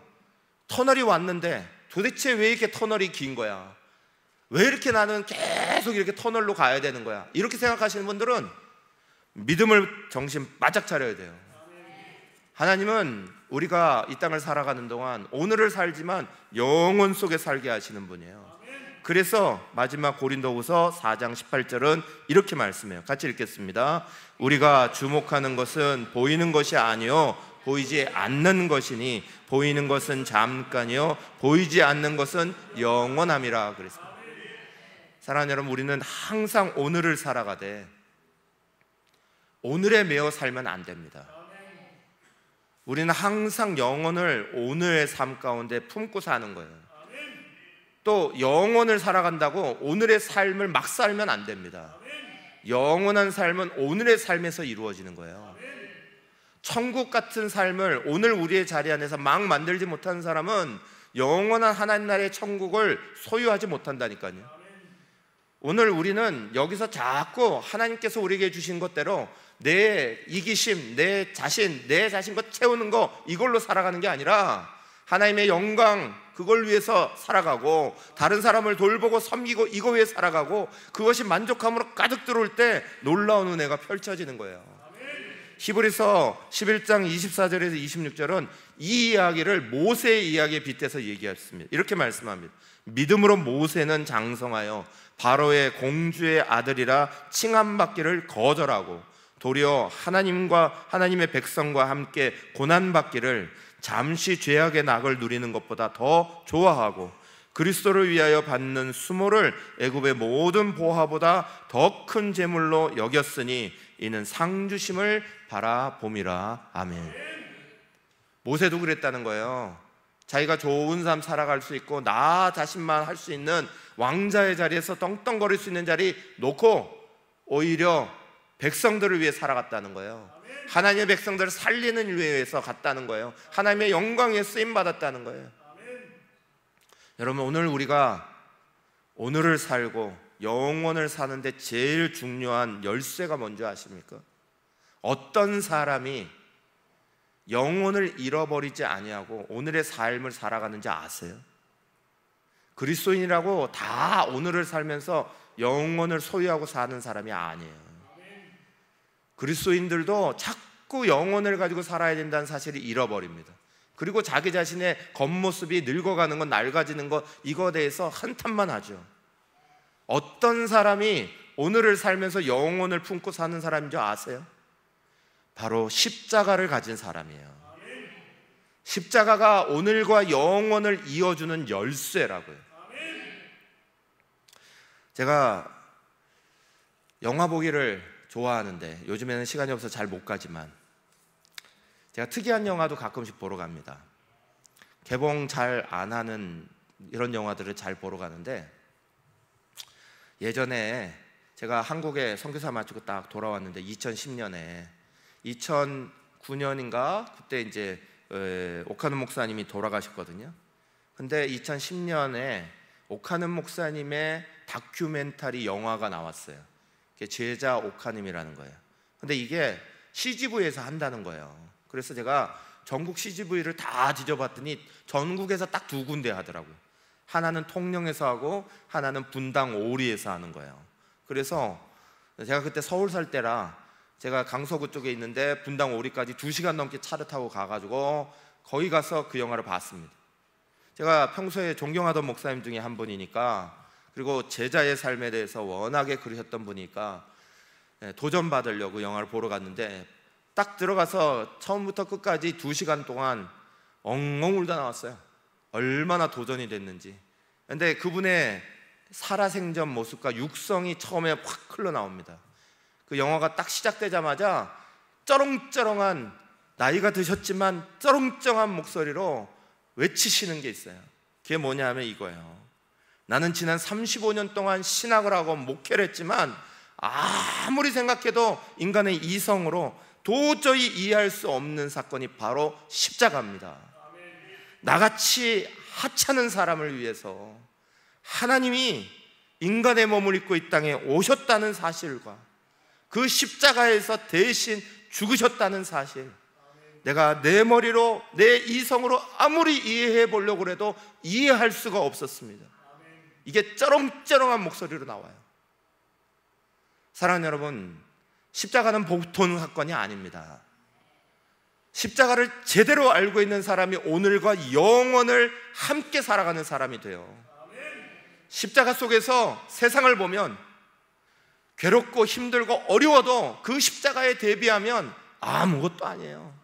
터널이 왔는데 도대체 왜 이렇게 터널이 긴 거야, 왜 이렇게 나는 계속 이렇게 터널로 가야 되는 거야, 이렇게 생각하시는 분들은 믿음을 정신 바짝 차려야 돼요. 하나님은 우리가 이 땅을 살아가는 동안 오늘을 살지만 영혼 속에 살게 하시는 분이에요. 그래서 마지막 고린도후서 4장 18절은 이렇게 말씀해요. 같이 읽겠습니다. 우리가 주목하는 것은 보이는 것이 아니요 보이지 않는 것이니 보이는 것은 잠깐이요 보이지 않는 것은 영원함이라 그랬습니다. 사랑하는 여러분, 우리는 항상 오늘을 살아가되 오늘에 매어 살면 안 됩니다. 우리는 항상 영혼을 오늘의 삶 가운데 품고 사는 거예요. 또 영혼을 살아간다고 오늘의 삶을 막 살면 안 됩니다. 영원한 삶은 오늘의 삶에서 이루어지는 거예요. 천국 같은 삶을 오늘 우리의 자리 안에서 막 만들지 못하는 사람은 영원한 하나님 나라의 천국을 소유하지 못한다니까요. 오늘 우리는 여기서 자꾸 하나님께서 우리에게 주신 것대로 내 이기심, 내 자신 것 채우는 거, 이걸로 살아가는 게 아니라 하나님의 영광, 그걸 위해서 살아가고 다른 사람을 돌보고 섬기고 이거 위해 살아가고, 그것이 만족함으로 가득 들어올 때 놀라운 은혜가 펼쳐지는 거예요. 히브리서 11장 24절에서 26절은 이 이야기를 모세의 이야기에 빗대서 얘기했습니다. 이렇게 말씀합니다. 믿음으로 모세는 장성하여 바로의 공주의 아들이라 칭함받기를 거절하고 도리어 하나님과 하나님의 백성과 함께 고난받기를 잠시 죄악의 낙을 누리는 것보다 더 좋아하고 그리스도를 위하여 받는 수모를 애굽의 모든 보화보다 더 큰 재물로 여겼으니 이는 상 주심을 바라봄이라. 아멘. 모세도 그랬다는 거예요. 자기가 좋은 삶 살아갈 수 있고 나 자신만 할 수 있는 왕자의 자리에서 떵떵거릴 수 있는 자리 놓고 오히려 백성들을 위해 살아갔다는 거예요. 하나님의 백성들을 살리는 일 위해서 갔다는 거예요. 하나님의 영광에 쓰임받았다는 거예요. 여러분, 오늘 우리가 오늘을 살고 영원을 사는데 제일 중요한 열쇠가 뭔지 아십니까? 어떤 사람이 영혼을 잃어버리지 아니하고 오늘의 삶을 살아가는지 아세요? 그리스도인이라고 다 오늘을 살면서 영혼을 소유하고 사는 사람이 아니에요. 그리스도인들도 자꾸 영혼을 가지고 살아야 된다는 사실을 잃어버립니다. 그리고 자기 자신의 겉모습이 늙어가는 것, 낡아지는 것, 이거에 대해서 한탄만 하죠. 어떤 사람이 오늘을 살면서 영혼을 품고 사는 사람인 줄 아세요? 바로 십자가를 가진 사람이에요. 십자가가 오늘과 영혼을 이어주는 열쇠라고요. 제가 영화 보기를 좋아하는데 요즘에는 시간이 없어서 잘 못 가지만 제가 특이한 영화도 가끔씩 보러 갑니다. 개봉 잘 안 하는 이런 영화들을 잘 보러 가는데, 예전에 제가 한국에 선교사 마치고 딱 돌아왔는데 2010년에 2009년인가 그때 이제 오카는 목사님이 돌아가셨거든요. 근데 2010년에 오카는 목사님의 다큐멘터리 영화가 나왔어요. 그게 제자 옥하님이라는 거예요. 근데 이게 CGV에서 한다는 거예요. 그래서 제가 전국 CGV를 다 뒤져봤더니 전국에서 딱 2군데 하더라고요. 하나는 통영에서 하고 하나는 분당 오리에서 하는 거예요. 그래서 제가 그때 서울 살 때라 제가 강서구 쪽에 있는데 분당 오리까지 2시간 넘게 차를 타고 가가지고 거기 가서 그 영화를 봤습니다. 제가 평소에 존경하던 목사님 중에 한 분이니까, 그리고 제자의 삶에 대해서 워낙에 그러셨던 분이니까 도전받으려고 영화를 보러 갔는데 딱 들어가서 처음부터 끝까지 2시간 동안 엉엉 울다 나왔어요. 얼마나 도전이 됐는지. 근데 그분의 살아생전 모습과 육성이 처음에 확 흘러나옵니다. 그 영화가 딱 시작되자마자 쩌렁쩌렁한, 나이가 드셨지만 쩌렁쩌렁한 목소리로 외치시는 게 있어요. 그게 뭐냐 하면 이거예요. 나는 지난 35년 동안 신학을 하고 목회를 했지만 아무리 생각해도 인간의 이성으로 도저히 이해할 수 없는 사건이 바로 십자가입니다. 나같이 하찮은 사람을 위해서 하나님이 인간의 몸을 입고 이 땅에 오셨다는 사실과 그 십자가에서 대신 죽으셨다는 사실, 내가 내 머리로 내 이성으로 아무리 이해해 보려고 해도 이해할 수가 없었습니다. 이게 쩌렁쩌렁한 목소리로 나와요. 사랑하는 여러분, 십자가는 보통 사건이 아닙니다. 십자가를 제대로 알고 있는 사람이 오늘과 영원을 함께 살아가는 사람이 돼요. 십자가 속에서 세상을 보면 괴롭고 힘들고 어려워도 그 십자가에 대비하면 아무것도 아니에요.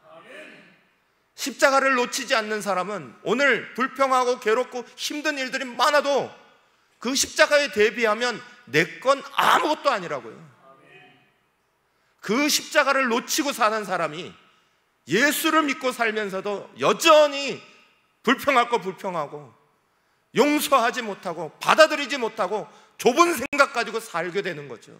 십자가를 놓치지 않는 사람은 오늘 불평하고 괴롭고 힘든 일들이 많아도 그 십자가에 대비하면 내 건 아무것도 아니라고요. 그 십자가를 놓치고 사는 사람이 예수를 믿고 살면서도 여전히 불평할 거 불평하고 용서하지 못하고 받아들이지 못하고 좁은 생각 가지고 살게 되는 거죠.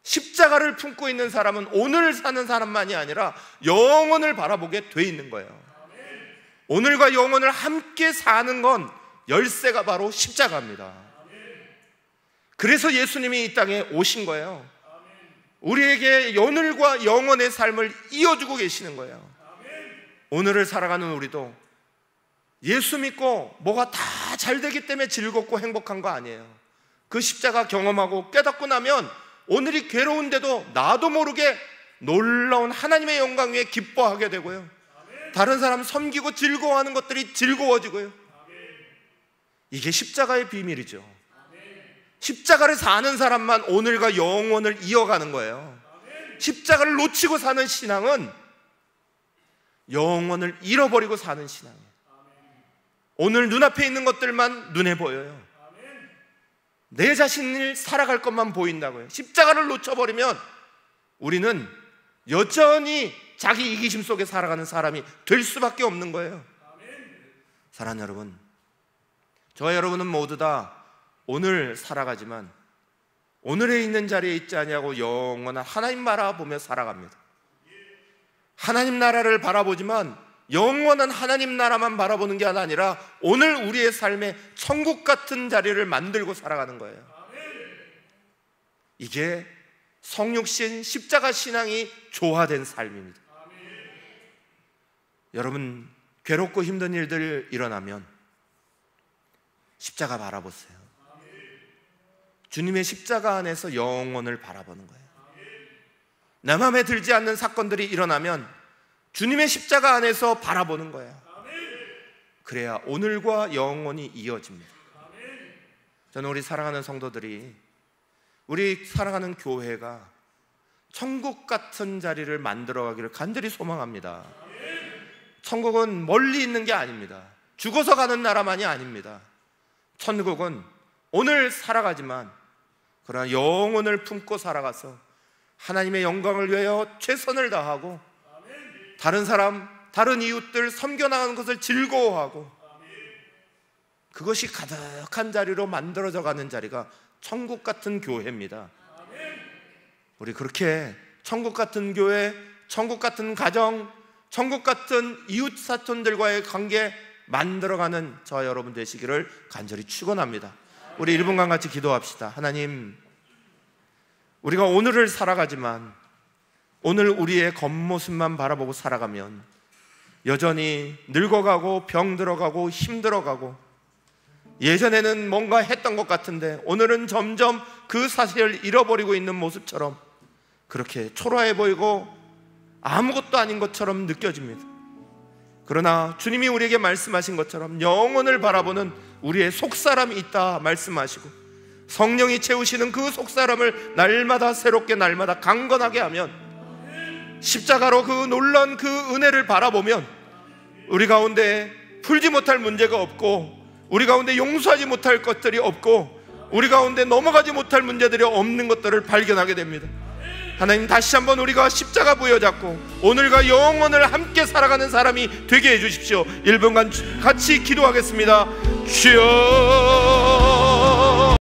십자가를 품고 있는 사람은 오늘 사는 사람만이 아니라 영원을 바라보게 돼 있는 거예요. 오늘과 영원을 함께 사는 건 열쇠가 바로 십자가입니다. 그래서 예수님이 이 땅에 오신 거예요. 우리에게 오늘과 영원의 삶을 이어주고 계시는 거예요. 오늘을 살아가는 우리도 예수 믿고 뭐가 다 잘 되기 때문에 즐겁고 행복한 거 아니에요. 그 십자가 경험하고 깨닫고 나면 오늘이 괴로운데도 나도 모르게 놀라운 하나님의 영광 위에 기뻐하게 되고요, 다른 사람 섬기고 즐거워하는 것들이 즐거워지고요. 이게 십자가의 비밀이죠. 십자가를 사는 사람만 오늘과 영원을 이어가는 거예요. 십자가를 놓치고 사는 신앙은 영원을 잃어버리고 사는 신앙이에요. 오늘 눈앞에 있는 것들만 눈에 보여요. 내 자신을 살아갈 것만 보인다고요. 십자가를 놓쳐버리면 우리는 여전히 자기 이기심 속에 살아가는 사람이 될 수밖에 없는 거예요. 사랑하는 여러분, 저와 여러분은 모두 다 오늘 살아가지만 오늘에 있는 자리에 있지 아니하고 영원한 하나님 바라보며 살아갑니다. 하나님 나라를 바라보지만 영원한 하나님 나라만 바라보는 게 아니라 오늘 우리의 삶에 천국 같은 자리를 만들고 살아가는 거예요. 이게 성육신 십자가 신앙이 조화된 삶입니다. 여러분, 괴롭고 힘든 일들 일어나면 십자가 바라보세요. 주님의 십자가 안에서 영원을 바라보는 거예요. 내 마음에 들지 않는 사건들이 일어나면 주님의 십자가 안에서 바라보는 거예요. 그래야 오늘과 영원이 이어집니다. 저는 우리 사랑하는 성도들이, 우리 사랑하는 교회가 천국 같은 자리를 만들어가기를 간절히 소망합니다. 천국은 멀리 있는 게 아닙니다. 죽어서 가는 나라만이 아닙니다. 천국은 오늘 살아가지만 그러나 영혼을 품고 살아가서 하나님의 영광을 위하여 최선을 다하고 다른 사람, 다른 이웃들 섬겨나가는 것을 즐거워하고 그것이 가득한 자리로 만들어져 가는 자리가 천국 같은 교회입니다. 우리 그렇게 천국 같은 교회, 천국 같은 가정, 천국 같은 이웃 사촌들과의 관계 만들어가는 저와 여러분 되시기를 간절히 축원합니다. 우리 1분간 같이 기도합시다. 하나님, 우리가 오늘을 살아가지만 오늘 우리의 겉모습만 바라보고 살아가면 여전히 늙어가고 병들어가고 힘들어가고, 예전에는 뭔가 했던 것 같은데 오늘은 점점 그 사실을 잃어버리고 있는 모습처럼 그렇게 초라해 보이고 아무것도 아닌 것처럼 느껴집니다. 그러나 주님이 우리에게 말씀하신 것처럼 영혼을 바라보는 우리의 속사람이 있다 말씀하시고, 성령이 채우시는 그 속사람을 날마다 새롭게 날마다 강건하게 하면, 십자가로 그 놀라운 그 은혜를 바라보면 우리 가운데 풀지 못할 문제가 없고, 우리 가운데 용서하지 못할 것들이 없고, 우리 가운데 넘어가지 못할 문제들이 없는 것들을 발견하게 됩니다. 하나님, 다시 한번 우리가 십자가 부여잡고 오늘과 영원을 함께 살아가는 사람이 되게 해주십시오. 1분간 같이 기도하겠습니다. 주여